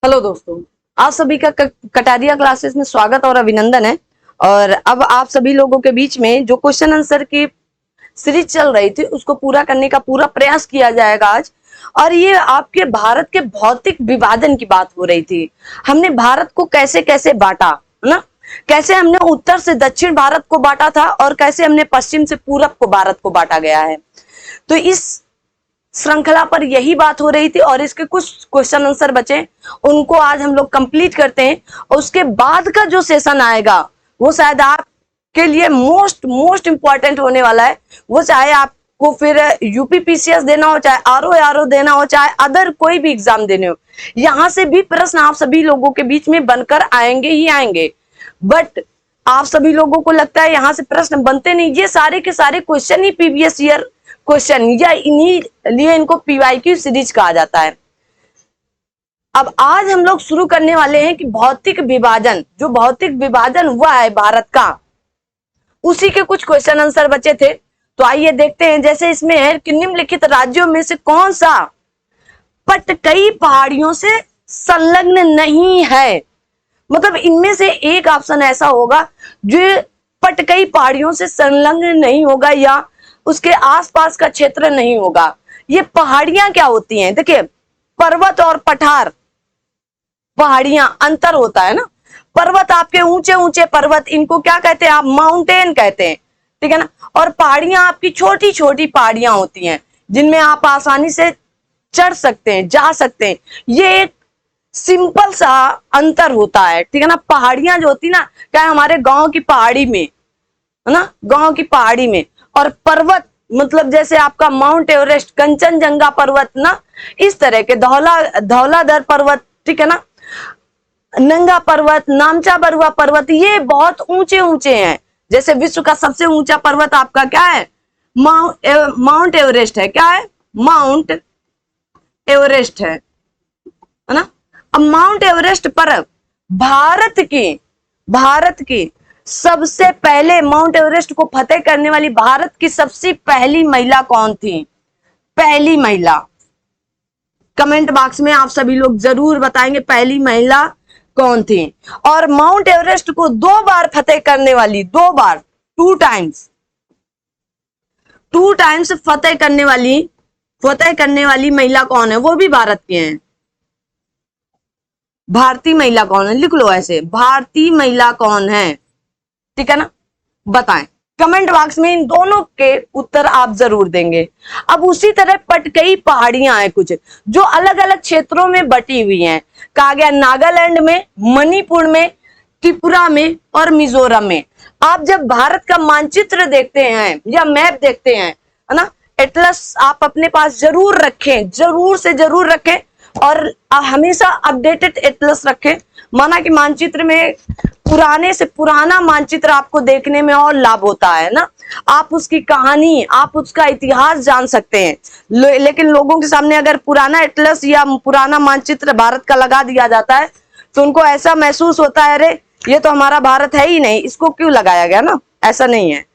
Hello दोस्तों, आप सभी का कटारिया क्लासेस में स्वागत और अभिनंदन है। और अब आप सभी लोगों के बीच में जो क्वेश्चन आंसर की सीरीज चल रही थी उसको पूरा करने का पूरा प्रयास किया जाएगा आज। और ये आपके भारत के भौतिक विभाजन की बात हो रही थी। हमने भारत को कैसे कैसे बांटा, है ना, कैसे हमने उत्तर से दक्षिण भारत को बांटा था और कैसे हमने पश्चिम से पूरब को भारत को बांटा गया है। तो इस श्रृंखला पर यही बात हो रही थी और इसके कुछ क्वेश्चन आंसर बचे, उनको आज हम लोग कंप्लीट करते हैं। और उसके बाद का जो सेशन आएगा वो शायद आपके लिए मोस्ट इंपॉर्टेंट होने वाला है। वो चाहे आपको फिर यूपीपीसीएस देना हो, चाहे आरओ देना हो, चाहे अदर कोई भी एग्जाम देने हो, यहां से भी प्रश्न आप सभी लोगों के बीच में बनकर आएंगे ही आएंगे। बट आप सभी लोगों को लगता है यहां से प्रश्न बनते नहीं। ये सारे के सारे क्वेश्चन ही प्रीवियस ईयर क्वेश्चन, या इन्हीं लिए इनको पीवाईक्यू सीरीज कहा जाता है। अब आज हम लोग शुरू करने वाले हैं कि भौतिक विभाजन, जो भौतिक विभाजन हुआ है भारत का, उसी के कुछ क्वेश्चन आंसर बचे थे। तो आइए देखते हैं। जैसे इसमें है कि निम्नलिखित राज्यों में से कौन सा पटकई पहाड़ियों से संलग्न नहीं है। मतलब इनमें से एक ऑप्शन ऐसा होगा जो पटकई पहाड़ियों से संलग्न नहीं होगा या उसके आसपास का क्षेत्र नहीं होगा। ये पहाड़ियां क्या होती हैं? देखिए, पर्वत और पठार, पहाड़ियां अंतर होता है ना। पर्वत आपके ऊंचे ऊंचे पर्वत, इनको क्या कहते हैं आप? माउंटेन कहते हैं, ठीक है ना। और पहाड़ियां आपकी छोटी छोटी पहाड़ियां होती हैं जिनमें आप आसानी से चढ़ सकते हैं, जा सकते हैं। ये एक सिंपल सा अंतर होता है, ठीक है ना। पहाड़ियां जो होती ना, क्या हमारे गांव की पहाड़ी में, है ना, गांव की पहाड़ी में। और पर्वत मतलब जैसे आपका माउंट एवरेस्ट, कंचनजंगा पर्वत ना, इस तरह के धौलाधर पर्वत, ठीक है ना, नंगा पर्वत, नामचा बरुआ पर्वत, ये बहुत ऊंचे ऊंचे हैं। जैसे विश्व का सबसे ऊंचा पर्वत आपका क्या है? माउंट एवरेस्ट है। क्या है? माउंट एवरेस्ट है ना। अब माउंट एवरेस्ट पर भारत की सबसे पहले माउंट एवरेस्ट को फतेह करने वाली भारत की सबसे पहली महिला कौन थी? पहली महिला, कमेंट बॉक्स में आप सभी लोग जरूर बताएंगे पहली महिला कौन थी। और माउंट एवरेस्ट को 2 बार फतेह करने वाली, 2 बार, 2 टाइम्स फतेह करने वाली महिला कौन है? वो भी भारत के हैं। भारतीय महिला कौन है? लिख लो ऐसे, भारतीय महिला कौन है, ठीक है ना, बताएं। कमेंट बॉक्स में इन दोनों के उत्तर आप जरूर देंगे। अब उसी तरह पटकई पहाड़ियां हैं कुछ जो अलग अलग क्षेत्रों में बटी हुई हैं। कहा गया नागालैंड में, मणिपुर में, त्रिपुरा में और मिजोरम में। आप जब भारत का मानचित्र देखते हैं या मैप देखते हैं, है ना, एटलस आप अपने पास जरूर रखें, जरूर से जरूर रखें। और हमेशा अपडेटेड एटलस रखें। माना कि मानचित्र में पुराने से पुराना मानचित्र आपको देखने में और लाभ होता है ना। आप उसकी कहानी, आप उसका इतिहास जान सकते हैं। लेकिन लोगों के सामने अगर पुराना एटलस या पुराना मानचित्र भारत का लगा दिया जाता है तो उनको ऐसा महसूस होता है, अरे ये तो हमारा भारत है ही नहीं, इसको क्यों लगाया गया ना। ऐसा नहीं है,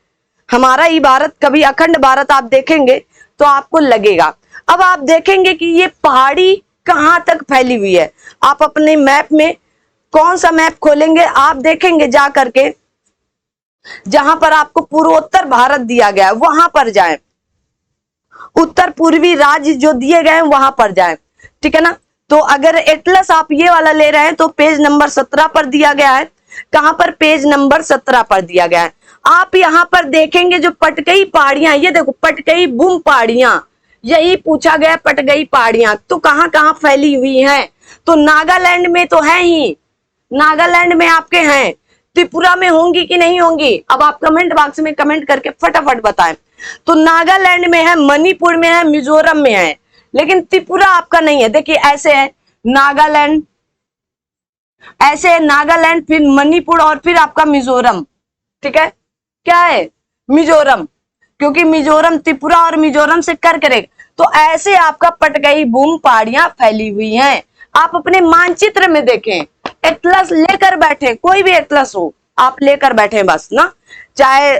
हमारा ही भारत, कभी अखंड भारत आप देखेंगे तो आपको लगेगा। अब आप देखेंगे कि ये पहाड़ी कहां तक फैली हुई है। आप अपने मैप में कौन सा मैप खोलेंगे, आप देखेंगे जा करके जहां पर आपको पूर्वोत्तर भारत दिया गया है वहां पर जाएं, उत्तर पूर्वी राज्य जो दिए गए हैं वहां पर जाएं, ठीक है ना। तो अगर एटलस आप ये वाला ले रहे हैं तो पेज नंबर 17 पर दिया गया है। कहां पर? पेज नंबर 17 पर दिया गया है। आप यहां पर देखेंगे जो पटकई पहाड़ियां, ये देखो पटकई बुम पहाड़ियां, यही पूछा गया। पटकई पहाड़ियां तो कहां कहां फैली हुई हैं? तो नागालैंड में तो है ही, नागालैंड में आपके हैं। त्रिपुरा में होंगी कि नहीं होंगी? अब आप कमेंट बॉक्स में कमेंट करके फटाफट बताएं। तो नागालैंड में है, मणिपुर में है, मिजोरम में है, लेकिन त्रिपुरा आपका नहीं है। देखिए ऐसे है नागालैंड, ऐसे है नागालैंड, फिर मणिपुर और फिर आपका मिजोरम, ठीक है। क्या है? मिजोरम, क्योंकि मिजोरम त्रिपुरा और मिजोरम से कर करेगा। तो ऐसे आपका पटकई बूम पहाड़ियां फैली हुई हैं। आप अपने मानचित्र में देखें, एटलस लेकर बैठे, कोई भी एटलस हो आप लेकर बैठे बस ना, चाहे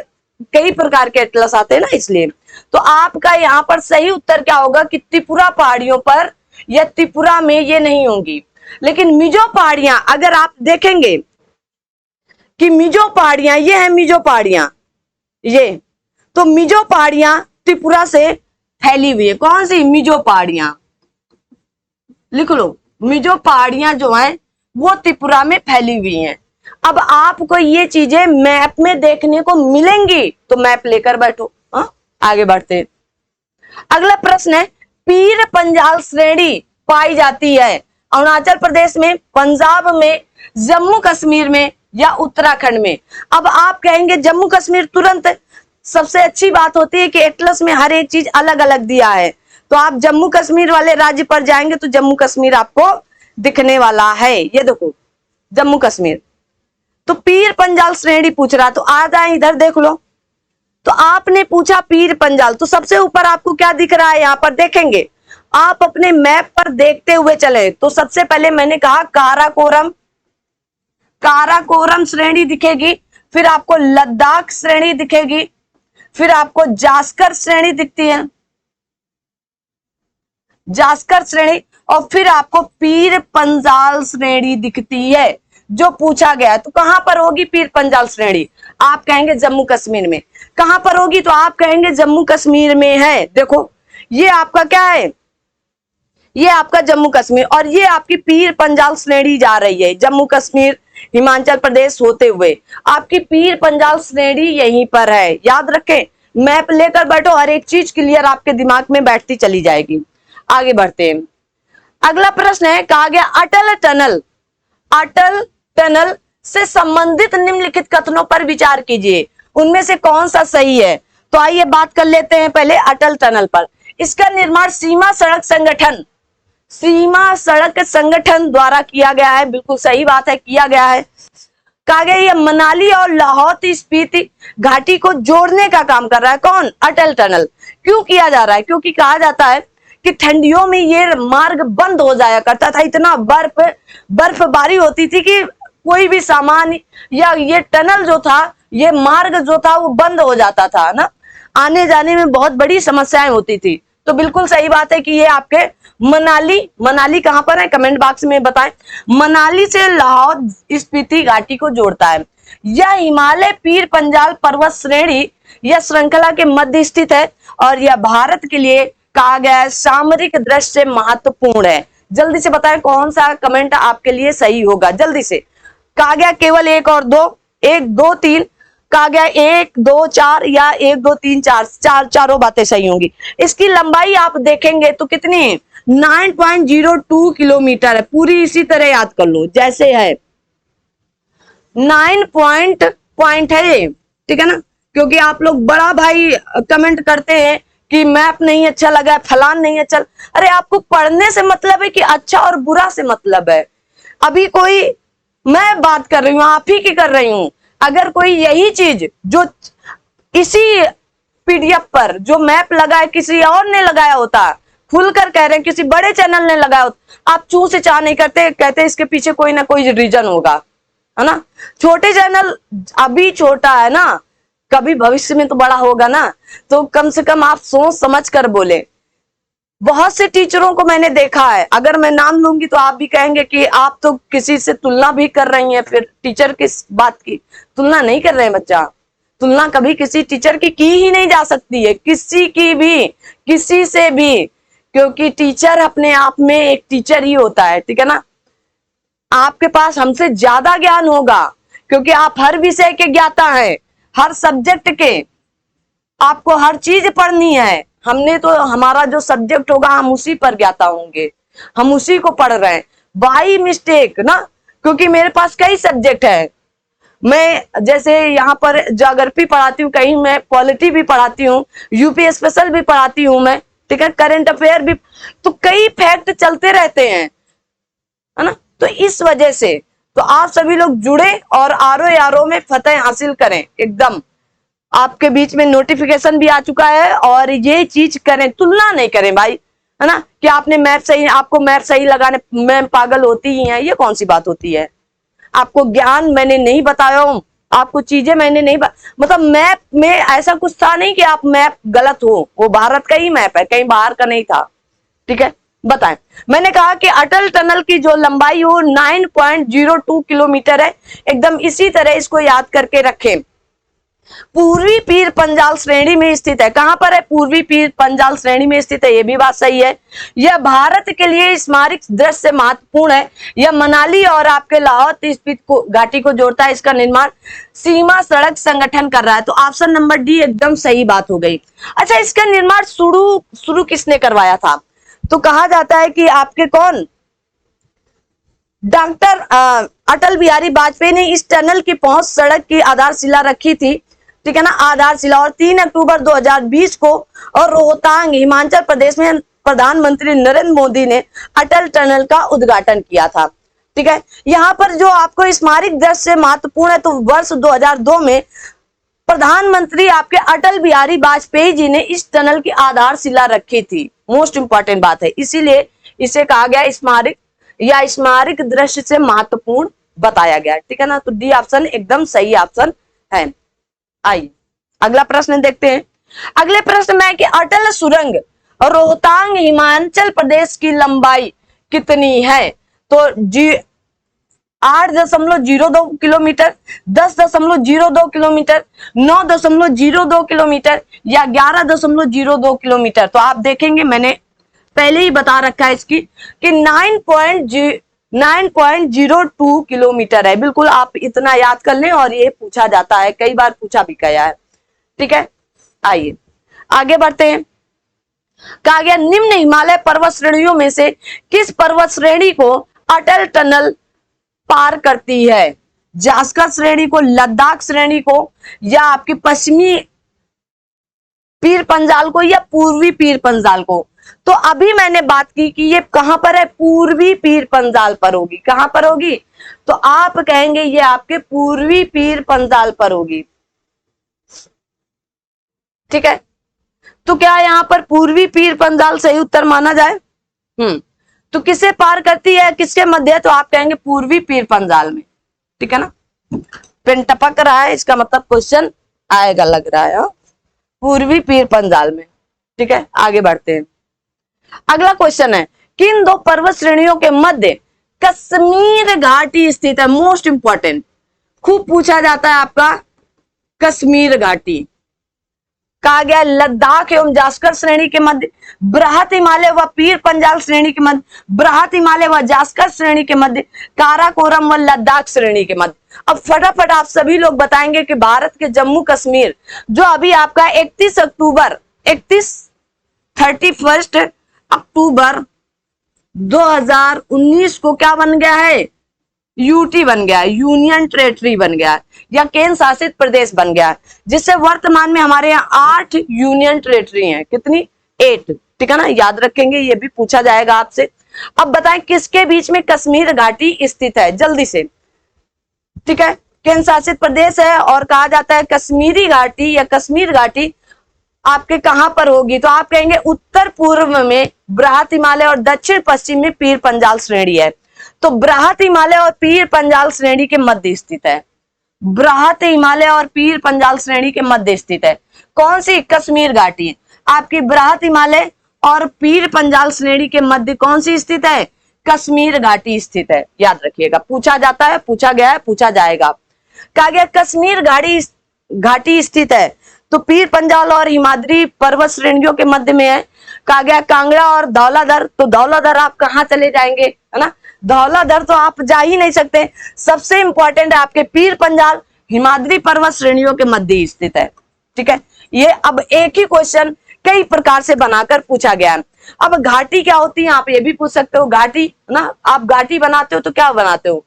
कई प्रकार के एटलस आते हैं ना, इसलिए। तो आपका यहाँ पर सही उत्तर क्या होगा कि त्रिपुरा पहाड़ियों पर या त्रिपुरा में ये नहीं होंगी। लेकिन मिजो पहाड़ियां अगर आप देखेंगे कि मिजो पहाड़ियां, ये है मिजो पहाड़ियां, ये तो मिजो पहाड़ियां त्रिपुरा से फैली हुई है। कौन सी? मिजो पहाड़ियां, लिख लो। मिजो पहाड़ियां जो हैं वो त्रिपुरा में फैली हुई हैं। अब आपको ये चीजें मैप में देखने को मिलेंगी तो मैप लेकर बैठो। आगे बढ़ते हैं। अगला प्रश्न है, पीर पंजाल श्रेणी पाई जाती है अरुणाचल प्रदेश में, पंजाब में, जम्मू कश्मीर में या उत्तराखंड में? अब आप कहेंगे जम्मू कश्मीर, तुरंत सबसे अच्छी बात होती है कि एटलस में हर एक चीज अलग अलग दिया है, तो आप जम्मू कश्मीर वाले राज्य पर जाएंगे तो जम्मू कश्मीर आपको दिखने वाला है। ये देखो जम्मू कश्मीर। तो पीर पंजाल श्रेणी पूछ रहा, तो आ जाए इधर देख लो। तो आपने पूछा पीर पंजाल, तो सबसे ऊपर आपको क्या दिख रहा है? यहां पर देखेंगे आप अपने मैप पर देखते हुए चले तो सबसे पहले मैंने कहा काराकोरम, काराकोरम श्रेणी दिखेगी, फिर आपको लद्दाख श्रेणी दिखेगी, फिर आपको जास्कर श्रेणी दिखती है, जास्कर श्रेणी, और फिर आपको पीर पंजाल श्रेणी दिखती है जो पूछा गया है। तो कहां पर होगी पीर पंजाल श्रेणी? आप कहेंगे जम्मू कश्मीर में। कहां पर होगी? तो आप कहेंगे जम्मू कश्मीर में है। देखो ये आपका क्या है? ये आपका जम्मू कश्मीर, और ये आपकी पीर पंजाल श्रेणी जा रही है जम्मू कश्मीर हिमाचल प्रदेश होते हुए। आपकी पीर पंजाल श्रेणी यहीं पर है, याद रखें। मैप लेकर बैठो, हर एक चीज क्लियर आपके दिमाग में बैठती चली जाएगी। आगे बढ़ते हैं। अगला प्रश्न है, कहा गया अटल टनल, अटल टनल से संबंधित निम्नलिखित कथनों पर विचार कीजिए, उनमें से कौन सा सही है? तो आइए बात कर लेते हैं पहले अटल टनल पर। इसका निर्माण सीमा सड़क संगठन, सीमा सड़क संगठन द्वारा किया गया है। बिल्कुल सही बात है, किया गया है। कहा गया ये मनाली और लाहौल स्पीति घाटी को जोड़ने का काम कर रहा है। कौन? अटल टनल। क्यों किया जा रहा है? क्योंकि कहा जाता है कि ठंडियों में ये मार्ग बंद हो जाया करता था, इतना बर्फबारी होती थी कि कोई भी सामान या ये टनल जो था, ये मार्ग जो था वो बंद हो जाता था ना, आने जाने में बहुत बड़ी समस्याएं होती थी। तो बिल्कुल सही बात है कि ये आपके मनाली, मनाली कहां पर है कमेंट बॉक्स में बताएं। मनाली से लाहौल स्पीति घाटी को जोड़ता है। यह हिमालय पीर पंजाल पर्वत श्रेणी या श्रृंखला के मध्य स्थित है और यह भारत के लिए कहा गया है सामरिक दृष्टि से महत्वपूर्ण है। जल्दी से बताएं कौन सा कमेंट आपके लिए सही होगा, जल्दी से। कहा गया केवल एक और दो, 1 2 3, कहा गया 1 2 4 या 1 2 3 4, चारों बातें सही होंगी। इसकी लंबाई आप देखेंगे तो कितनी है? 9.02 किलोमीटर है। पूरी इसी तरह याद कर लो जैसे है, 9 पॉइंट है ये, ठीक है ना। क्योंकि आप लोग बड़ा भाई कमेंट करते हैं कि मैप नहीं अच्छा लगा, फलान नहीं अच्छा। अरे आपको पढ़ने से मतलब है कि अच्छा और बुरा से मतलब है? अभी कोई, मैं बात कर रही हूं, आप ही की कर रही हूं। अगर कोई यही चीज जो इसी पीडीएफ पर जो मैप लगा है किसी और ने लगाया होता, खुलकर कह रहे हैं किसी बड़े चैनल ने लगाया होता, आप चू से चाह नहीं करते, कहते इसके पीछे कोई ना कोई रीजन होगा, है ना। छोटे चैनल अभी छोटा है ना, कभी भविष्य में तो बड़ा होगा ना, तो कम से कम आप सोच समझ कर बोले। बहुत से टीचरों को मैंने देखा है, अगर मैं नाम लूंगी तो आप भी कहेंगे कि आप तो किसी से तुलना भी कर रही हैं। फिर टीचर किस बात की तुलना नहीं कर रहे हैं बच्चा, तुलना कभी किसी टीचर की ही नहीं जा सकती है, किसी की भी, किसी से भी, क्योंकि टीचर अपने आप में एक टीचर ही होता है, ठीक है ना। आपके पास हमसे ज्यादा ज्ञान होगा क्योंकि आप हर विषय के ज्ञाता हैं, हर सब्जेक्ट के, आपको हर चीज पढ़नी है। हमने तो हमारा जो सब्जेक्ट होगा हम उसी पर ज्ञाता होंगे, हम उसी को पढ़ रहे हैं बाई मिस्टेक ना, क्योंकि मेरे पास कई सब्जेक्ट है। मैं जैसे यहाँ पर ज्योग्राफी पढ़ाती हूँ, कहीं मैं पॉलिटी भी पढ़ाती हूँ, यूपी स्पेशल भी पढ़ाती हूँ मैं, ठीक है, करंट अफेयर भी, तो कई फैक्ट चलते रहते हैं, है ना। तो इस वजह से तो आप सभी लोग जुड़े और आरओ में फतह हासिल करें एकदम। आपके बीच में नोटिफिकेशन भी आ चुका है और ये चीज करें, तुलना नहीं करें भाई, है ना, कि आपने मैप सही, आपको मैप सही लगाने में पागल होती ही है, ये कौन सी बात होती है। आपको ज्ञान मैंने नहीं बताया हूं, आपको चीजें मैंने नहीं मतलब मैप में ऐसा कुछ था नहीं कि आप मैप गलत हो, वो भारत का ही मैप है, कहीं बाहर का नहीं था, ठीक है। बताएं। मैंने कहा कि अटल टनल की जो लंबाई हो 9.02 किलोमीटर है। एकदम इसी तरह इसको याद करके रखें। पूर्वी पीर पंजाल श्रेणी में स्थित है। कहां पर है? पूर्वी पीर पंजाल श्रेणी में स्थित है, यह भी बात सही है। यह भारत के लिए स्मारक दृश्य महत्वपूर्ण है। यह मनाली और आपके लाहौर स्पीति को घाटी को जोड़ता है। इसका निर्माण सीमा सड़क संगठन कर रहा है। तो ऑप्शन नंबर डी एकदम सही बात हो गई। अच्छा, इसका निर्माण शुरू किसने करवाया था? तो कहा जाता है कि आपके कौन, डॉक्टर अटल बिहारी वाजपेयी ने इस टनल की पहुंच सड़क की आधारशिला रखी थी, ठीक है ना, आधारशिला। और 3 अक्टूबर 2020 को और रोहतांग हिमाचल प्रदेश में प्रधानमंत्री नरेंद्र मोदी ने अटल टनल का उद्घाटन किया था, ठीक है। यहां पर जो आपको स्मारक दृश्य महत्वपूर्ण है, तो वर्ष 2002 में प्रधानमंत्री आपके अटल बिहारी वाजपेयी जी ने इस टनल की आधारशिला रखी थी। मोस्ट इंपॉर्टेंट बात है, इसीलिए इसे कहा गया स्मारक या स्मारक दृश्य से महत्वपूर्ण बताया गया, ठीक है ना। तो डी ऑप्शन एकदम सही ऑप्शन है। आइए अगला प्रश्न देखते हैं। अगले प्रश्न में कि अटल सुरंग रोहतांग हिमाचल प्रदेश की लंबाई कितनी है? तो 8.02 किलोमीटर, 10.02 किलोमीटर, 9.02 किलोमीटर या 11.02 किलोमीटर। तो आप देखेंगे मैंने पहले ही बता रखा है इसकी कि 9.02 किलोमीटर है। बिल्कुल आप इतना याद कर लें, और ये पूछा जाता है, कई बार पूछा भी गया है, ठीक है। आइए आगे बढ़ते हैं। कहा गया निम्न हिमालय पर्वत श्रेणियों में से किस पर्वत श्रेणी को अटल टनल पार करती है? जास्कर श्रेणी को, लद्दाख श्रेणी को, या आपकी पश्चिमी पीर पंजाल को, या पूर्वी पीर पंजाल को? तो अभी मैंने बात की कि ये कहां पर है? पूर्वी पीर पंजाल पर होगी। कहां पर होगी? तो आप कहेंगे ये आपके पूर्वी पीर पंजाल पर होगी, ठीक है। तो क्या यहां पर पूर्वी पीर पंजाल सही उत्तर माना जाए? तो किसे पार करती है, किसके मध्य? तो आप कहेंगे पूर्वी पीर पंजाल में, ठीक है ना। पेन टपक रहा है, इसका मतलब क्वेश्चन आएगा लग रहा है। पूर्वी पीर पंजाल में, ठीक है। आगे बढ़ते हैं। अगला क्वेश्चन है किन दो पर्वत श्रेणियों के मध्य कश्मीर घाटी स्थित है? मोस्ट इंपॉर्टेंट, खूब पूछा जाता है आपका कश्मीर घाटी। कहा गया लद्दाख एवं जास्कर श्रेणी के मध्य, बृहत हिमालय व पीर पंजाल श्रेणी के मध्य, बृहत हिमालय व जास्कर श्रेणी के मध्य, काराकोरम व लद्दाख श्रेणी के मध्य। अब फटाफट आप सभी लोग बताएंगे कि भारत के जम्मू कश्मीर जो अभी आपका 31 अक्टूबर 2019 को क्या बन गया है? यूटी बन गया, यूनियन टेरिटरी बन गया, या केंद्र शासित प्रदेश बन गया, जिससे वर्तमान में हमारे यहाँ 8 यूनियन टेरिटरी हैं। कितनी? 8, ठीक है ना, याद रखेंगे, ये भी पूछा जाएगा आपसे। अब बताएं किसके बीच में कश्मीर घाटी स्थित है? जल्दी से, ठीक है। केंद्र शासित प्रदेश है और कहा जाता है कश्मीरी घाटी या कश्मीर घाटी आपके कहां पर होगी? तो आप कहेंगे उत्तर पूर्व में बृहत हिमालय और दक्षिण पश्चिम में पीर पंजाल श्रेणी है। तो बृहत हिमालय और पीर पंजाल श्रेणी के मध्य स्थित है। बृहत हिमालय और पीर पंजाल श्रेणी के मध्य स्थित है कौन सी? कश्मीर घाटी। आपकी बृहत हिमालय और पीर पंजाल श्रेणी के मध्य कौन सी स्थित है? कश्मीर घाटी स्थित है। याद रखिएगा, पूछा जाता है, पूछा गया है, पूछा जाएगा। कहा गया कश्मीर घाटी स्थित है तो पीर पंजाल और हिमाद्री पर्वत श्रेणियों के मध्य में है। कहा गया कांगड़ा और धौलाधर, तो धौलाधर आप कहां चले जाएंगे, है ना, धौलाधर तो आप जा ही नहीं सकते। सबसे इंपॉर्टेंट है आपके पीर पंजाल हिमाद्री पर्वत श्रेणियों के मध्य स्थित है, ठीक है। ये अब एक ही क्वेश्चन कई प्रकार से बनाकर पूछा गया है। अब घाटी क्या होती है आप ये भी पूछ सकते हो। घाटी, है ना, आप घाटी बनाते हो तो क्या बनाते हो?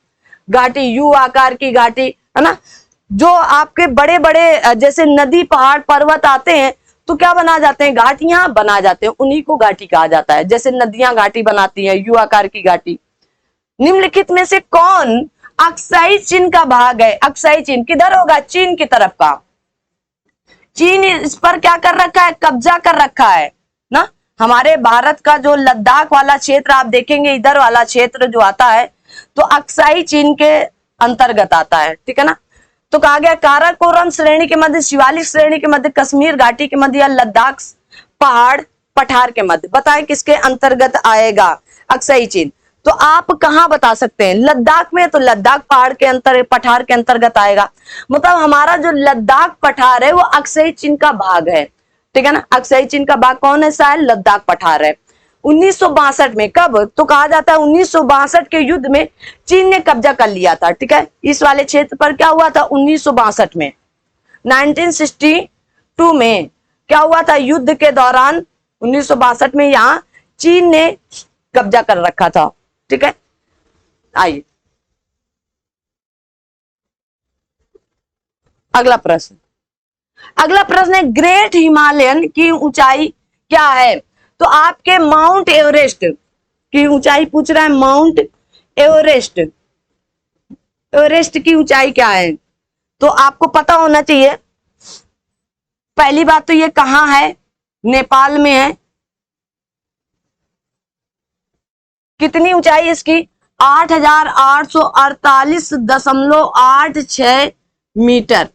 घाटी, यू आकार की घाटी, है ना। जो आपके बड़े बड़े जैसे नदी पहाड़ पर्वत आते हैं तो क्या बना जाते हैं? घाटियां बना जाते हैं, उन्हीं को घाटी कहा जाता है। जैसे नदियां घाटी बनाती हैं, यू आकार की घाटी। निम्नलिखित में से कौन अक्साई चीन का भाग है? अक्साई चीन किधर होगा? चीन की तरफ का। चीन इस पर क्या कर रखा है? कब्जा कर रखा है ना। हमारे भारत का जो लद्दाख वाला क्षेत्र आप देखेंगे, इधर वाला क्षेत्र जो आता है तो अक्साई चीन के अंतर्गत आता है, ठीक है ना। तो कहा गया काराकोरम श्रेणी के मध्य, शिवालिक श्रेणी के मध्य, कश्मीर घाटी के मध्य या लद्दाख पहाड़ पठार के मध्य, बताएं किसके अंतर्गत आएगा? अक्साई चीन। तो आप कहां बता सकते हैं? लद्दाख में, तो लद्दाख पहाड़ के पठार के अंतर्गत आएगा। मतलब हमारा जो लद्दाख पठार है वो अक्साई चीन का भाग है, ठीक है ना। अक्साई चीन का भाग कौन है? शायद लद्दाख पठार है। 1962 में, कब? तो कहा जाता है 1962 के युद्ध में चीन ने कब्जा कर लिया था, ठीक है। इस वाले क्षेत्र पर क्या हुआ था? 1962 में। 1962 में क्या हुआ था? युद्ध के दौरान 1962 में यहां चीन ने कब्जा कर रखा था, ठीक है। आइए अगला प्रश्न। अगला प्रश्न है ग्रेट हिमालयन की ऊंचाई क्या है? तो आपके माउंट एवरेस्ट की ऊंचाई पूछ रहा है। माउंट एवरेस्ट, एवरेस्ट की ऊंचाई क्या है? तो आपको पता होना चाहिए। पहली बात तो ये कहां है? नेपाल में है। कितनी ऊंचाई इसकी? 8,848.86 मीटर,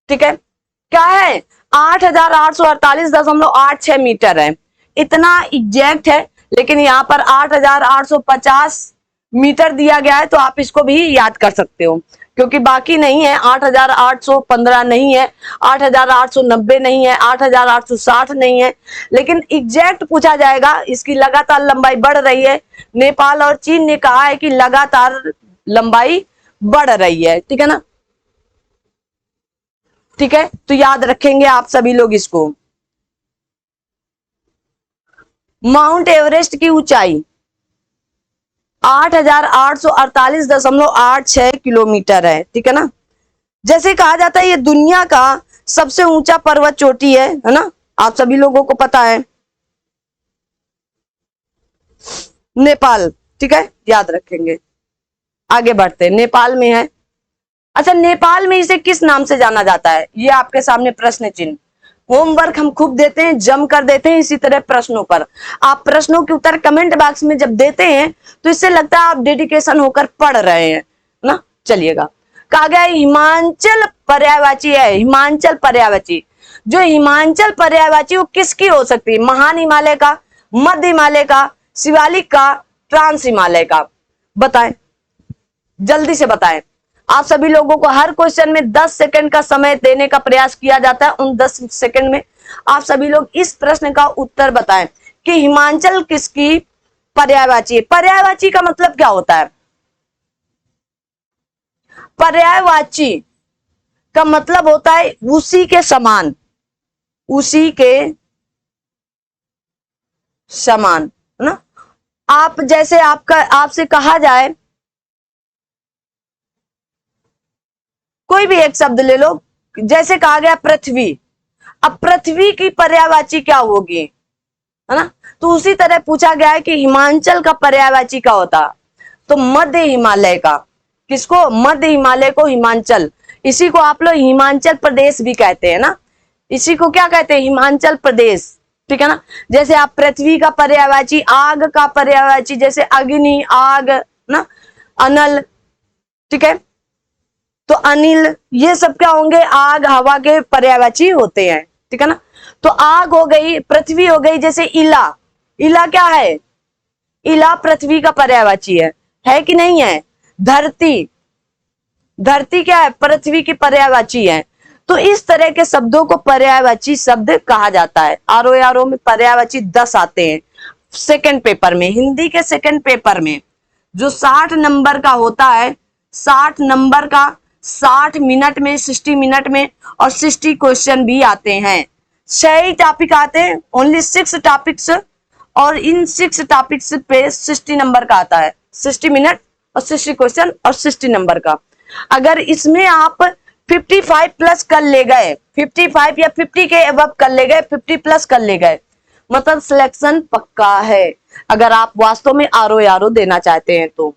ठीक है। क्या है? 8,848.86 मीटर है, इतना एग्जैक्ट है। लेकिन यहाँ पर 8,850 मीटर दिया गया है, तो आप इसको भी याद कर सकते हो, क्योंकि बाकी नहीं है। 8,815 नहीं है, 8,890 नहीं है, 8,860 नहीं है, लेकिन एग्जैक्ट पूछा जाएगा। इसकी लगातार लंबाई बढ़ रही है। नेपाल और चीन ने कहा है कि लगातार लंबाई बढ़ रही है, ठीक है ना। ठीक है, तो याद रखेंगे आप सभी लोग इसको। माउंट एवरेस्ट की ऊंचाई 8,848.86 किलोमीटर है, ठीक है ना। जैसे कहा जाता है ये दुनिया का सबसे ऊंचा पर्वत चोटी है ना। आप सभी लोगों को पता है। नेपाल, ठीक है, याद रखेंगे। आगे बढ़ते हैं। नेपाल में है। अच्छा, नेपाल में इसे किस नाम से जाना जाता है? ये आपके सामने प्रश्न चिन्ह। होमवर्क हम खूब देते हैं, जम कर देते हैं। इसी तरह प्रश्नों पर आप प्रश्नों के उत्तर कमेंट बॉक्स में जब देते हैं तो इससे लगता है आप डेडिकेशन होकर पढ़ रहे हैं ना। चलिएगा, कहा गया हिमाचल पर्यायवाची है। हिमाचल पर्यायवाची, जो हिमाचल पर्यायवाची वो किसकी हो सकती है? महान हिमालय का, मध्य हिमालय का, शिवालिक का, ट्रांस हिमालय का? बताएं, जल्दी से बताएं। आप सभी लोगों को हर क्वेश्चन में 10 सेकंड का समय देने का प्रयास किया जाता है। उन 10 सेकंड में आप सभी लोग इस प्रश्न का उत्तर बताएं कि हिमाचल किसकी पर्यायवाची है। पर्यायवाची का मतलब क्या होता है? पर्यायवाची का मतलब होता है उसी के समान, उसी के समान, है ना। आप जैसे आपसे कहा जाए, कोई भी एक शब्द ले लो, जैसे कहा गया पृथ्वी। अब पृथ्वी की पर्यायवाची क्या होगी, है ना। तो उसी तरह पूछा गया है कि हिमाचल का पर्यायवाची क्या होता? तो मध्य हिमालय का। किसको? मध्य हिमालय को हिमाचल। इसी को आप लोग हिमाचल प्रदेश भी कहते हैं ना। इसी को क्या कहते हैं? हिमाचल प्रदेश, ठीक है ना। जैसे आप पृथ्वी का पर्यायवाची, आग का पर्यायवाची, जैसे अग्नि, आग ना, अनल, ठीक है। तो अनिल, ये सब क्या होंगे? आग, हवा के पर्यायवाची होते हैं, ठीक है ना। तो आग हो गई, पृथ्वी हो गई। जैसे इला, इला क्या है? इला पृथ्वी का पर्यायवाची है कि नहीं है? धरती, धरती क्या है? पृथ्वी की पर्यायवाची है। तो इस तरह के शब्दों को पर्यायवाची शब्द कहा जाता है। आरो में पर्यायवाची 10 आते हैं सेकंड पेपर में। हिंदी के सेकंड पेपर में जो 60 नंबर का होता है, 60 नंबर का 60 मिनट में, 60 मिनट में, और 60 क्वेश्चन भी आते हैं। 6 टॉपिक आते हैं, ओनली 6 टॉपिक्स, और इन 6 टॉपिक्स पे 60 नंबर का आता है। 60 मिनट और 60 क्वेश्चन और 60 नंबर का। अगर इसमें आप 55 प्लस कर ले गए, 55 या 50 के अबव कर ले गए, 50 प्लस कर ले गए, मतलब सिलेक्शन पक्का है, अगर आप वास्तव में आरो देना चाहते हैं तो।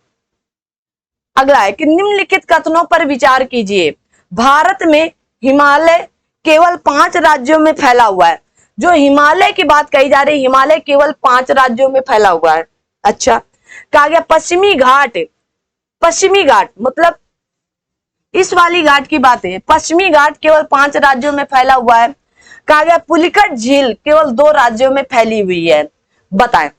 अगला है कि निम्नलिखित कथनों पर विचार कीजिए। भारत में हिमालय केवल 5 राज्यों में फैला हुआ है। जो हिमालय की बात कही जा रही है, हिमालय केवल 5 राज्यों में फैला हुआ है। अच्छा, कहा गया पश्चिमी घाट, पश्चिमी घाट मतलब इस वाली घाट की बात है। पश्चिमी घाट केवल 5 राज्यों में फैला हुआ है। कहा गया पुलिकट झील केवल 2 राज्यों में फैली हुई है। बताएं,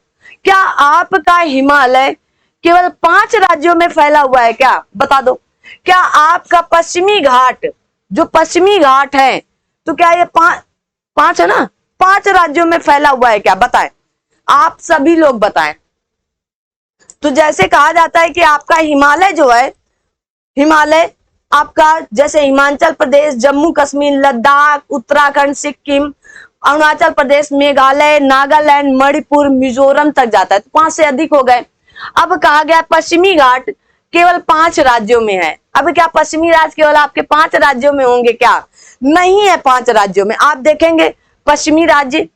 क्या आपका हिमालय केवल 5 राज्यों में फैला हुआ है क्या? बता दो। क्या आपका पश्चिमी घाट, जो पश्चिमी घाट है, तो क्या ये 5 है ना, 5 राज्यों में फैला हुआ है क्या? बताएं, आप सभी लोग बताएं। तो जैसे कहा जाता है कि आपका हिमालय जो है, हिमालय आपका जैसे हिमाचल प्रदेश, जम्मू कश्मीर, लद्दाख, उत्तराखंड, सिक्किम, अरुणाचल प्रदेश, मेघालय, नागालैंड, मणिपुर, मिजोरम तक जाता है। तो 5 से अधिक हो गए। अब कहा गया पश्चिमी घाट केवल 5 राज्यों में है। अब क्या पश्चिमी राज्य केवल आपके 5 राज्यों में होंगे क्या? नहीं है 5 राज्यों में। आप देखेंगे पश्चिमी राज्य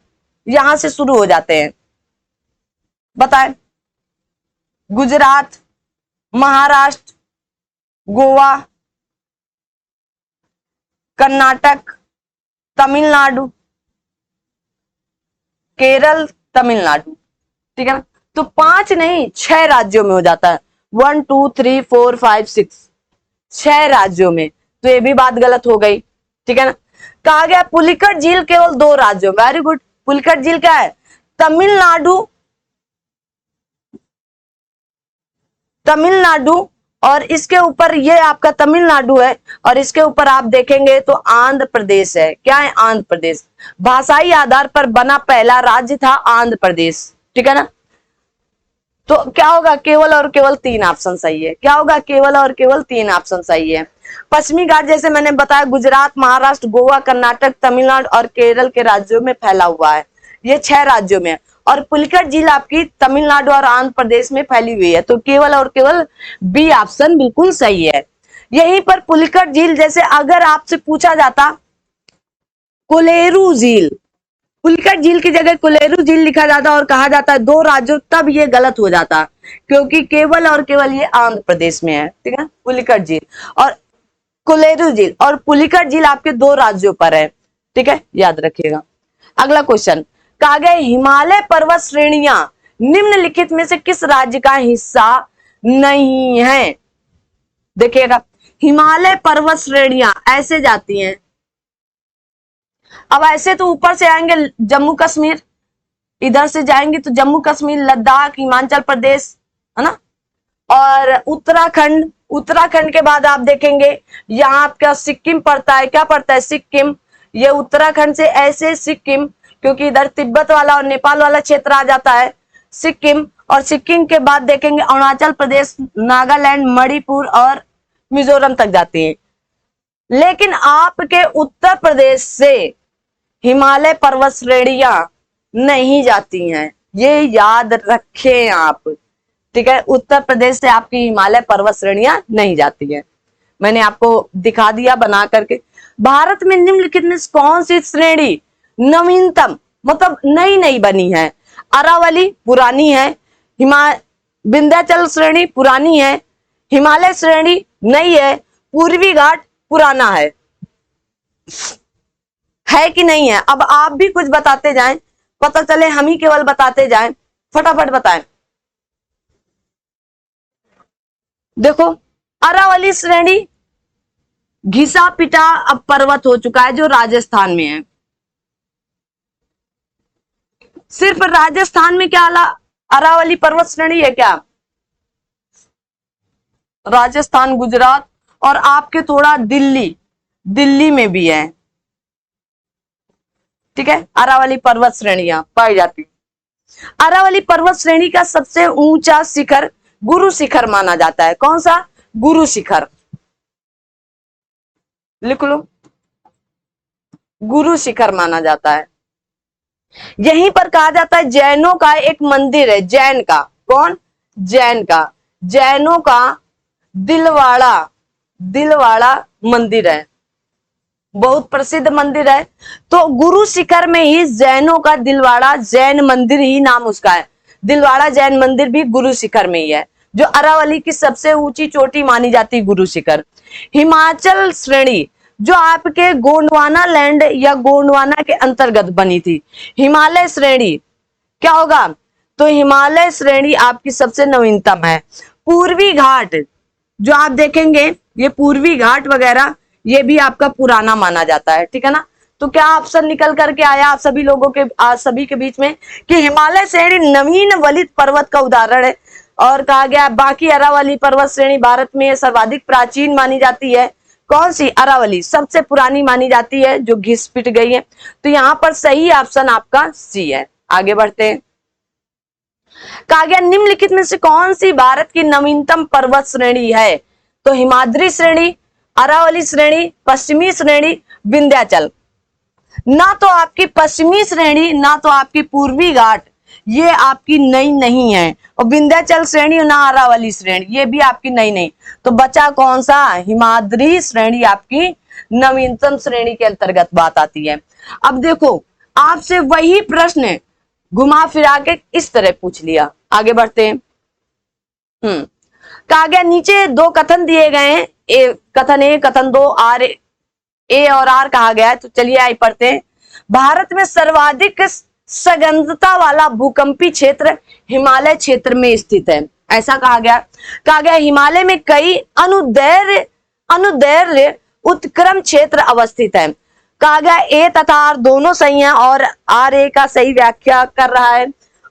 यहां से शुरू हो जाते हैं। बताएं, गुजरात, महाराष्ट्र, गोवा, कर्नाटक, तमिलनाडु, केरल, तमिलनाडु। ठीक है ना? तो 5 नहीं 6 राज्यों में हो जाता है। 1 2 3 4 5 6, 6 राज्यों में। तो ये भी बात गलत हो गई। ठीक है ना? कहा गया पुलिकट झील केवल 2 राज्यों। Very good. पुलिकट झील क्या है? तमिलनाडु, तमिलनाडु, और इसके ऊपर ये आपका तमिलनाडु है, और इसके ऊपर आप देखेंगे तो आंध्र प्रदेश है। क्या है? आंध्र प्रदेश। भाषाई आधार पर बना पहला राज्य था आंध्र प्रदेश। ठीक है ना? तो क्या होगा? केवल और केवल 3 ऑप्शन सही है। क्या होगा? केवल और केवल 3 ऑप्शन सही है। पश्चिमी घाट जैसे मैंने बताया गुजरात, महाराष्ट्र, गोवा, कर्नाटक, तमिलनाडु और केरल के राज्यों में फैला हुआ है। ये 6 राज्यों में है। और पुलिकट झील आपकी तमिलनाडु और आंध्र प्रदेश में फैली हुई है। तो केवल और केवल बी ऑप्शन बिल्कुल सही है। यहीं पर पुलिकट झील जैसे अगर आपसे पूछा जाता कोलेरू झील, पुलिकट झील की जगह कोलेरू झील लिखा जाता और कहा जाता है 2 राज्यों, तब ये गलत हो जाता, क्योंकि केवल और केवल ये आंध्र प्रदेश में है। ठीक है? पुलिकट झील और कोलेरू झील और पुलिकट झील आपके 2 राज्यों पर है। ठीक है? याद रखिएगा। अगला क्वेश्चन, कहा गया हिमालय पर्वत श्रेणियां निम्नलिखित में से किस राज्य का हिस्सा नहीं है? देखिएगा, हिमालय पर्वत श्रेणियां ऐसे जाती हैं। अब ऐसे तो ऊपर से आएंगे जम्मू कश्मीर, इधर से जाएंगे तो जम्मू कश्मीर, लद्दाख, हिमाचल प्रदेश, है ना, और उत्तराखंड। उत्तराखंड के बाद आप देखेंगे यहाँ आपका सिक्किम पड़ता है। क्या पड़ता है? सिक्किम। ये उत्तराखंड से ऐसे सिक्किम, क्योंकि इधर तिब्बत वाला और नेपाल वाला क्षेत्र आ जाता है, सिक्किम। और सिक्किम के बाद देखेंगे अरुणाचल प्रदेश, नागालैंड, मणिपुर और मिजोरम तक जाती है। लेकिन आपके उत्तर प्रदेश से हिमालय पर्वत श्रेणियां नहीं जाती हैं, ये याद रखें आप। ठीक है? उत्तर प्रदेश से आपकी हिमालय पर्वत श्रेणियां नहीं जाती हैं। मैंने आपको दिखा दिया बना करके। भारत में निम्नलिखित में कौन सी श्रेणी नवीनतम, मतलब नई नई बनी है? अरावली पुरानी है, विंध्याचल श्रेणी पुरानी है, हिमालय श्रेणी नई है, पूर्वी घाट पुराना है कि नहीं है? अब आप भी कुछ बताते जाएं, पता चले हम ही केवल बताते जाएं। फटाफट बताएं। देखो, अरावली श्रेणी घिसा पिटा अब पर्वत हो चुका है, जो राजस्थान में है। सिर्फ राजस्थान में क्या अरावली पर्वत श्रेणी है क्या? राजस्थान, गुजरात और आपके थोड़ा दिल्ली में भी है। ठीक है? अरावली पर्वत श्रेणियां पाई जाती। अरावली पर्वत श्रेणी का सबसे ऊंचा शिखर गुरु शिखर माना जाता है। कौन सा? गुरु शिखर। लिख लो, गुरु शिखर माना जाता है। यहीं पर कहा जाता है जैनों का एक मंदिर है, जैन का। कौन? जैन का। जैनों का दिलवाड़ा मंदिर है, बहुत प्रसिद्ध मंदिर है। तो गुरु शिखर में ही जैनों का दिलवाड़ा जैन मंदिर ही नाम उसका है। दिलवाड़ा जैन मंदिर भी गुरु शिखर में ही है, जो अरावली की सबसे ऊंची चोटी मानी जाती है, गुरु शिखर। हिमाचल श्रेणी जो आपके गोंडवाना लैंड या गोंडवाना के अंतर्गत बनी थी। हिमालय श्रेणी क्या होगा? तो हिमालय श्रेणी आपकी सबसे नवीनतम है। पूर्वी घाट जो आप देखेंगे ये पूर्वी घाट वगैरह ये भी आपका पुराना माना जाता है, ठीक है ना। तो क्या ऑप्शन निकल करके आया आप सभी लोगों के, आज सभी के बीच में, कि हिमालय श्रेणी नवीन वलित पर्वत का उदाहरण है। और कहा गया बाकी अरावली पर्वत श्रेणी भारत में सर्वाधिक प्राचीन मानी जाती है। कौन सी? अरावली सबसे पुरानी मानी जाती है जो घिस पिट गई है। तो यहाँ पर सही ऑप्शन आपका सी है। आगे बढ़ते हैं। कहा गया निम्नलिखित में से कौन सी भारत की नवीनतम पर्वत श्रेणी है? तो हिमाद्री श्रेणी, अरावली श्रेणी, पश्चिमी श्रेणी, विंध्याचल। ना तो आपकी पश्चिमी श्रेणी ना तो आपकी पूर्वी घाट, ये आपकी नई नहीं है। और विंध्याचल श्रेणी ना अरावली श्रेणी, ये भी आपकी नई नहीं। तो बचा कौन सा? हिमाद्री श्रेणी आपकी नवीनतम श्रेणी के अंतर्गत बात आती है। अब देखो आपसे वही प्रश्न घुमा फिरा के इस तरह पूछ लिया। आगे बढ़ते हैं। कहा गया नीचे दो कथन दिए गए हैं, कथन ए कथन दो, आर ए और आर कहा गया है। तो चलिए आई पढ़ते हैं। भारत में सर्वाधिक सघनता वाला भूकंपी क्षेत्र हिमालय क्षेत्र में स्थित है, ऐसा कहा गया। कहा गया हिमालय में कई अनुदैर्घ्य उत्क्रम क्षेत्र अवस्थित है। कहा गया ए तथा आर दोनों सही हैं और आर ए का सही व्याख्या कर रहा है।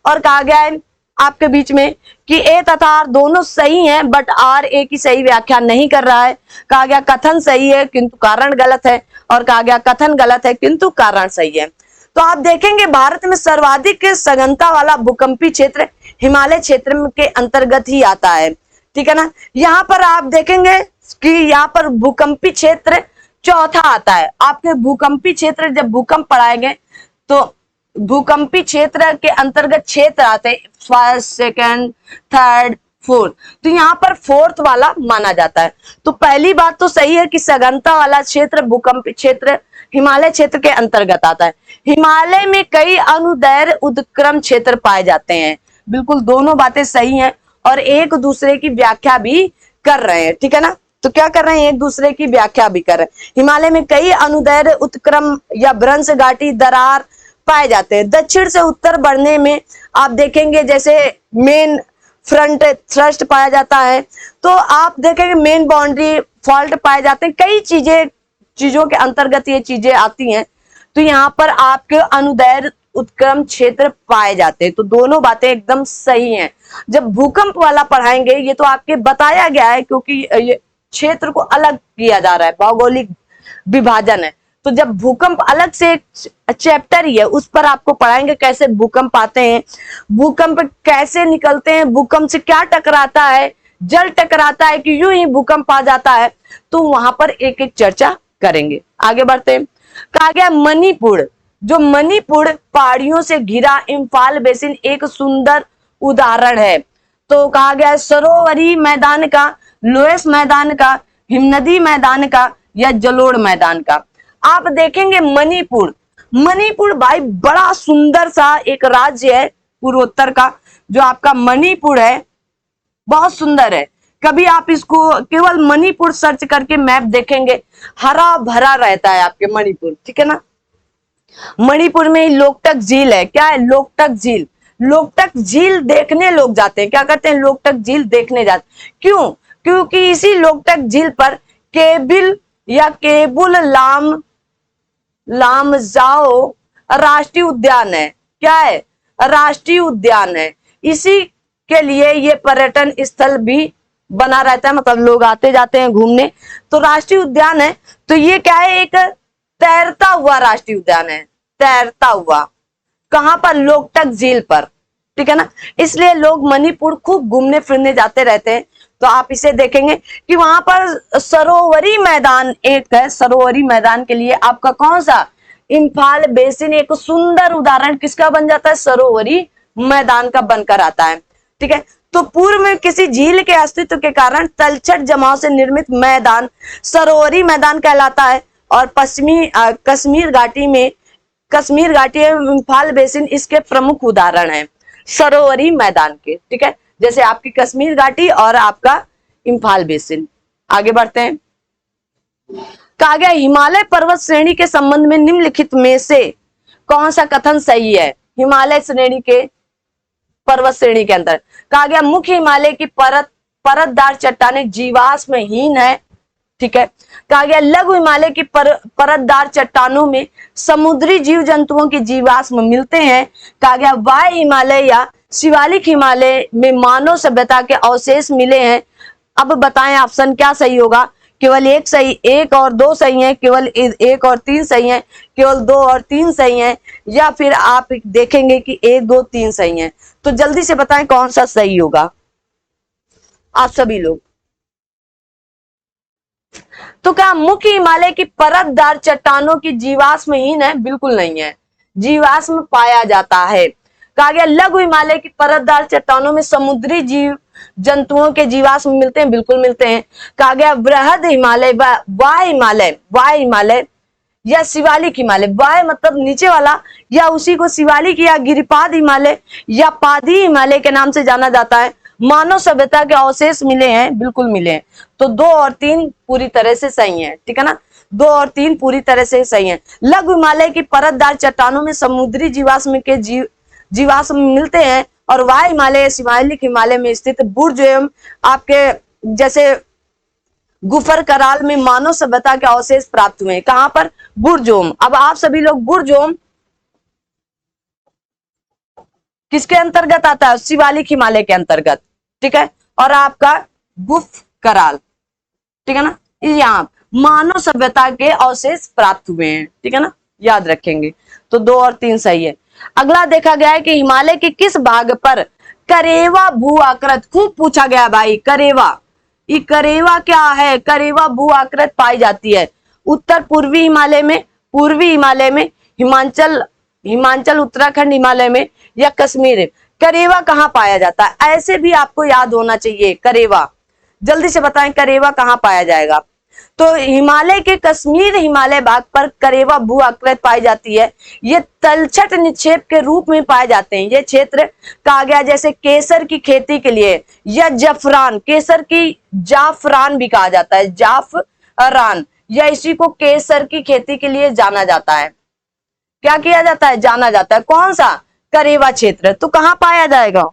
और कहा गया है आपके बीच में कि ए तथा आर दोनों सही हैं बट आर ए की सही व्याख्या नहीं कर रहा है। कहा गया कथन सही है किंतु कारण गलत है, और कहा गया कथन गलत है किंतु कारण सही है। तो आप देखेंगे भारत में सर्वाधिक सघनता वाला भूकंपी क्षेत्र हिमालय क्षेत्र के अंतर्गत ही आता है, ठीक है ना। यहाँ पर आप देखेंगे कि यहाँ पर भूकंपी क्षेत्र चौथा आता है आपके। भूकंपी क्षेत्र जब भूकंप पढ़ाएंगे तो भूकंपी क्षेत्र के अंतर्गत क्षेत्र आते हैं फर्स्ट, सेकंड, थर्ड, फोर्थ। तो यहाँ पर फोर्थ वाला माना जाता है। तो पहली बात तो सही है कि सघनता वाला क्षेत्र भूकंपी क्षेत्र हिमालय क्षेत्र के अंतर्गत आता है। हिमालय में कई अनुदैर्घ्य उत्क्रम क्षेत्र पाए जाते हैं, बिल्कुल दोनों बातें सही हैं और एक दूसरे की व्याख्या भी कर रहे हैं, ठीक है ना। तो क्या कर रहे हैं? एक दूसरे की व्याख्या भी कर रहे हैं। हिमालय में कई अनुदैर्घ्य उत्क्रम या भ्रंश घाटी दरार पाए जाते हैं। दक्षिण से उत्तर बढ़ने में आप देखेंगे जैसे मेन फ्रंट थ्रस्ट पाया जाता है, तो आप देखेंगे मेन बाउंड्री फॉल्ट पाए जाते हैं। कई चीजों के अंतर्गत ये चीजें आती हैं। तो यहाँ पर आपके अनुदैर्घ्य उत्क्रम क्षेत्र पाए जाते हैं। तो दोनों बातें एकदम सही हैं। जब भूकंप वाला पढ़ाएंगे ये तो आपके बताया गया है क्योंकि ये क्षेत्र को अलग किया जा रहा है, भौगोलिक विभाजन है। तो जब भूकंप अलग से एक चैप्टर ही है उस पर आपको पढ़ाएंगे कैसे भूकंप आते हैं, भूकंप कैसे निकलते हैं, भूकंप से क्या टकराता है, जल टकराता है कि यूं ही भूकंप आ जाता है। तो वहां पर एक एक चर्चा करेंगे। आगे बढ़ते हैं। कहा गया मणिपुर, जो मणिपुर पहाड़ियों से घिरा इम्फाल बेसिन एक सुंदर उदाहरण है। तो कहा गया सरोवरी मैदान का, लोएस मैदान का, हिमनदी मैदान का या जलोढ़ मैदान का। आप देखेंगे मणिपुर भाई बड़ा सुंदर सा एक राज्य है पूर्वोत्तर का। जो आपका मणिपुर है बहुत सुंदर है। कभी आप इसको केवल मणिपुर सर्च करके मैप देखेंगे, हरा भरा रहता है आपके मणिपुर, ठीक है ना। मणिपुर में ही लोकटक झील है। क्या है? लोकटक झील। लोकटक झील देखने लोग जाते हैं। क्या करते हैं? लोकटक झील देखने जाते। क्यों? क्योंकि इसी लोकटक झील पर केबुल लामजाओ राष्ट्रीय उद्यान है। क्या है? राष्ट्रीय उद्यान है। इसी के लिए ये पर्यटन स्थल भी बना रहता है, मतलब लोग आते जाते हैं घूमने। तो राष्ट्रीय उद्यान है। तो ये क्या है? एक तैरता हुआ राष्ट्रीय उद्यान है। तैरता हुआ कहां पर? लोकटक झील पर, ठीक है ना। इसलिए लोग मणिपुर खूब घूमने फिरने जाते रहते हैं। तो आप इसे देखेंगे कि वहां पर सरोवरी मैदान एक है। सरोवरी मैदान के लिए आपका कौन सा? इम्फाल बेसिन एक सुंदर उदाहरण किसका बन जाता है? सरोवरी मैदान का बनकर आता है, ठीक है। तो पूर्व में किसी झील के अस्तित्व के कारण तलछट जमाव से निर्मित मैदान सरोवरी मैदान कहलाता है। और पश्चिमी कश्मीर घाटी इम्फाल बेसिन इसके प्रमुख उदाहरण है सरोवरी मैदान के, ठीक है। जैसे आपकी कश्मीर घाटी और आपका इम्फाल बेसिन। आगे बढ़ते हैं। कहा गया हिमालय पर्वत श्रेणी के संबंध में निम्नलिखित में से कौन सा कथन सही है? हिमालय श्रेणी के पर्वत श्रेणी के अंदर कहा गया मुख्य हिमालय की परतदार चट्टानें जीवाश्महीन है। ठीक है। कहा गया लघु हिमालय की परतदार चट्टानों में समुद्री जीव जंतुओं के जीवाश्म मिलते हैं। कहा गया वायु हिमालय या शिवालिक हिमालय में मानव सभ्यता के अवशेष मिले हैं। अब बताएं ऑप्शन क्या सही होगा। केवल एक सही, एक और दो सही है, केवल एक और तीन सही है, केवल दो और तीन सही है, या फिर आप देखेंगे कि एक दो तीन सही है। तो जल्दी से बताएं कौन सा सही होगा आप सभी लोग। तो क्या मुख्य हिमालय की परतदार चट्टानों की जीवाश्महीन है? बिल्कुल नहीं है, जीवाश्म पाया जाता है। कहा गया लघु हिमालय की परतदार चट्टानों में समुद्री जीव जंतुओं के जीवाश्म मिलते हैं? बिल्कुल मिलते हैं। कहा गया बृहद हिमालय वाय हिमालय या शिवालिक हिमालय, वाय मतलब नीचे वाला, या उसी को शिवालिक या गिरिपाद हिमालय या पादी हिमालय के नाम से जाना जाता है। मानव सभ्यता के अवशेष मिले हैं? बिल्कुल मिले हैं। तो दो और तीन पूरी तरह से सही है, ठीक है ना, दो और तीन पूरी तरह से सही है। लघु हिमालय की परतदार चट्टानों में समुद्री जीवाश्म के जीवाश्म मिलते हैं, और वाय हिमालय शिवालिक हिमालय में स्थित बुर्ज एवं आपके जैसे गुफर कराल में मानव सभ्यता के अवशेष प्राप्त हुए। कहां पर? बुर्जोम। अब आप सभी लोग बुर्जोम किसके अंतर्गत आता है? शिवालिक हिमालय के अंतर्गत, ठीक है। और आपका गुफ कराल, ठीक है ना, यहाँ मानव सभ्यता के अवशेष प्राप्त हुए हैं, ठीक है ना, याद रखेंगे। तो दो और तीन सही है। अगला देखा गया है कि हिमालय के किस भाग पर करेवा भू आकृत, खूब पूछा गया भाई, करेवा, ये करेवा क्या है? करेवा भू आकृत पाई जाती है उत्तर पूर्वी हिमालय में, पूर्वी हिमालय में, हिमाचल उत्तराखंड हिमालय में, या कश्मीर। करेवा कहाँ पाया जाता है? ऐसे भी आपको याद होना चाहिए करेवा। जल्दी से बताएं करेवा कहाँ पाया जाएगा। तो हिमालय के कश्मीर हिमालय भाग पर करेवा भू आकृत पाई जाती है। ये तलछट निक्षेप के रूप में पाए जाते हैं। ये क्षेत्र कहा गया जैसे केसर की खेती के लिए, या जफरान, केसर की जाफरान भी कहा जाता है, जाफरान, या इसी को केसर की खेती के लिए जाना जाता है। क्या किया जाता है? जाना जाता है। कौन सा? करेवा क्षेत्र। तो कहां पाया जाएगा?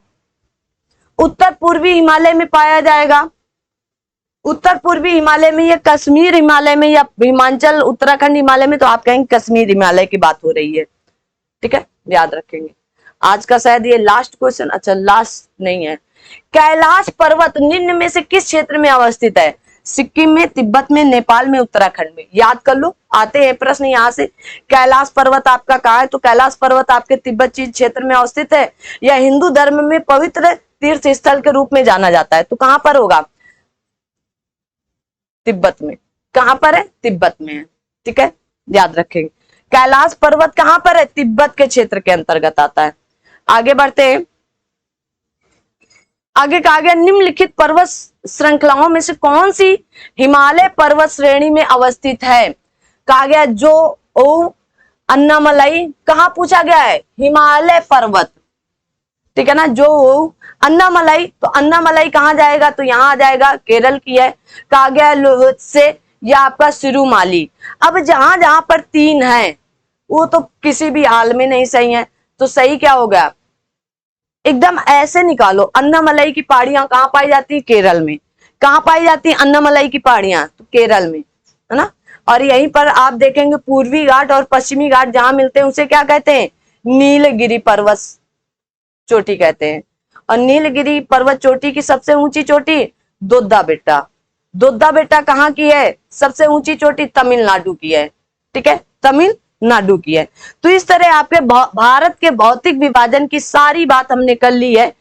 उत्तर पूर्वी हिमालय में पाया जाएगा, उत्तर पूर्वी हिमालय में, या कश्मीर हिमालय में, या हिमाचल उत्तराखंड हिमालय में। तो आप कहेंगे कश्मीर हिमालय की बात हो रही है, ठीक है, याद रखेंगे। आज का शायद ये लास्ट क्वेश्चन, अच्छा लास्ट नहीं है। कैलाश पर्वत निम्न में से किस क्षेत्र में अवस्थित है? सिक्किम में, तिब्बत में, नेपाल में, उत्तराखंड में। याद कर लो, आते हैं प्रश्न यहाँ से। कैलाश पर्वत आपका कहाँ है? तो कैलाश पर्वत आपके तिब्बत क्षेत्र में अवस्थित है, या हिंदू धर्म में पवित्र तीर्थ स्थल के रूप में जाना जाता है। तो कहां पर होगा? तिब्बत में। कहां पर है? तिब्बत में है, ठीक है, याद रखेंगे। कैलाश पर्वत कहां पर है? तिब्बत के क्षेत्र के अंतर्गत आता है। आगे बढ़ते हैं। आगे कहा गया निम्नलिखित पर्वत श्रृंखलाओं में से कौन सी हिमालय पर्वत श्रेणी में अवस्थित है? कहा गया जो ओ अन्नामलाई, कहां पूछा गया है? हिमालय पर्वत, ठीक है ना, जो अन्नामलाई। तो अन्नामलाई कहां जाएगा? तो यहां आ जाएगा, केरल की है। कहा गया लोहित से, या आपका सिरुमाली। अब जहां जहां पर तीन है वो तो किसी भी हाल में नहीं सही है। तो सही क्या होगा? एकदम ऐसे निकालो। अन्नामलाई की पहाड़ियां कहां पाई जाती है? केरल में। कहां पाई जाती है अन्नामलाई की पहाड़ियां? तो केरल में, है ना। और यहीं पर आप देखेंगे पूर्वी घाट और पश्चिमी घाट जहां मिलते हैं उसे क्या कहते हैं? नीलगिरी पर्वत चोटी कहते हैं। और नीलगिरी पर्वत चोटी की सबसे ऊंची चोटी दोद्दा बेट्टा। दोद्दा बेट्टा कहाँ की है? सबसे ऊंची चोटी तमिलनाडु की है, ठीक है, तमिलनाडु की है। तो इस तरह आपके भारत के भौतिक विभाजन की सारी बात हमने कर ली है।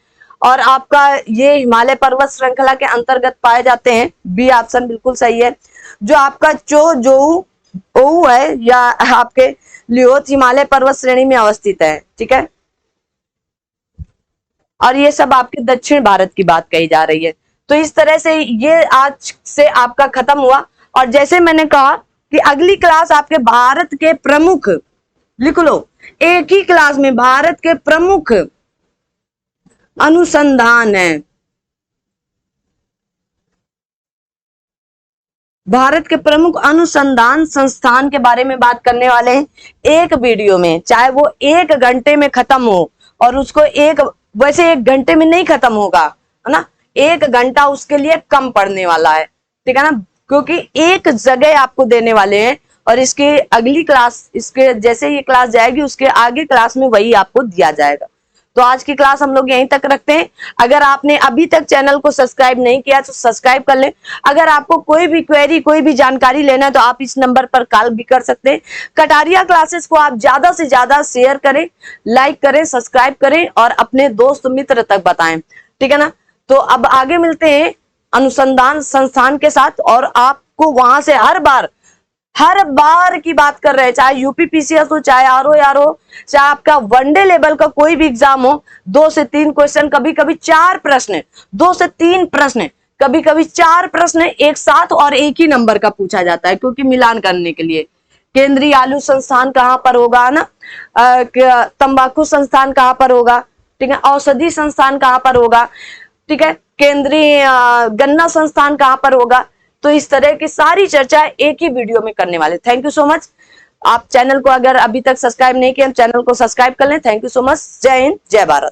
और आपका ये हिमालय पर्वत श्रृंखला के अंतर्गत पाए जाते हैं। बी ऑप्शन बिल्कुल सही है। जो आपका चो है, या आपके लियोथ हिमालय पर्वत श्रेणी में अवस्थित है, ठीक है। और ये सब आपके दक्षिण भारत की बात कही जा रही है। तो इस तरह से ये आज से आपका खत्म हुआ। और जैसे मैंने कहा कि अगली क्लास आपके भारत के प्रमुख, लिख लो, एक ही क्लास में भारत के प्रमुख अनुसंधान है, भारत के प्रमुख अनुसंधान संस्थान के बारे में बात करने वाले हैं एक वीडियो में। चाहे वो 1 घंटे में खत्म हो, और उसको वैसे 1 घंटे में नहीं खत्म होगा, है ना, 1 घंटा उसके लिए कम पड़ने वाला है, ठीक है ना, क्योंकि एक जगह आपको देने वाले हैं और इसके अगली क्लास, इसके जैसे ये क्लास जाएगी उसके आगे क्लास में वही आपको दिया जाएगा। तो आज की क्लास हम लोग यहीं तक रखते हैं। अगर आपने अभी तक चैनल को सब्सक्राइब नहीं किया तो सब्सक्राइब कर लें। अगर आपको कोई भी क्वेरी, कोई भी जानकारी लेना है तो आप इस नंबर पर कॉल भी कर सकते हैं। कटारिया क्लासेस को आप ज्यादा से ज्यादा शेयर करें, लाइक करें, सब्सक्राइब करें और अपने दोस्त मित्र तक बताएं, ठीक है ना। तो अब आगे मिलते हैं अनुसंधान संस्थान के साथ, और आपको वहां से हर बार की बात कर रहे हैं, चाहे यूपीपीसीएस हो, चाहे आरओआर हो, चाहे आपका वनडे लेवल का कोई भी एग्जाम हो, 2 से 3 क्वेश्चन, कभी कभी 4 प्रश्न, 2 से 3 प्रश्न, कभी कभी 4 प्रश्न एक साथ और एक ही नंबर का पूछा जाता है, क्योंकि मिलान करने के लिए। केंद्रीय आलू संस्थान कहां पर होगा ना, तंबाकू संस्थान कहां पर होगा, ठीक है, औषधि संस्थान कहां पर होगा, ठीक है, केंद्रीय गन्ना संस्थान कहां पर होगा। तो इस तरह की सारी चर्चा एक ही वीडियो में करने वाले। Thank you so much. आप चैनल को अगर अभी तक सब्सक्राइब नहीं किया, चैनल को सब्सक्राइब कर लें। Thank you so much. जय हिंद, जय भारत।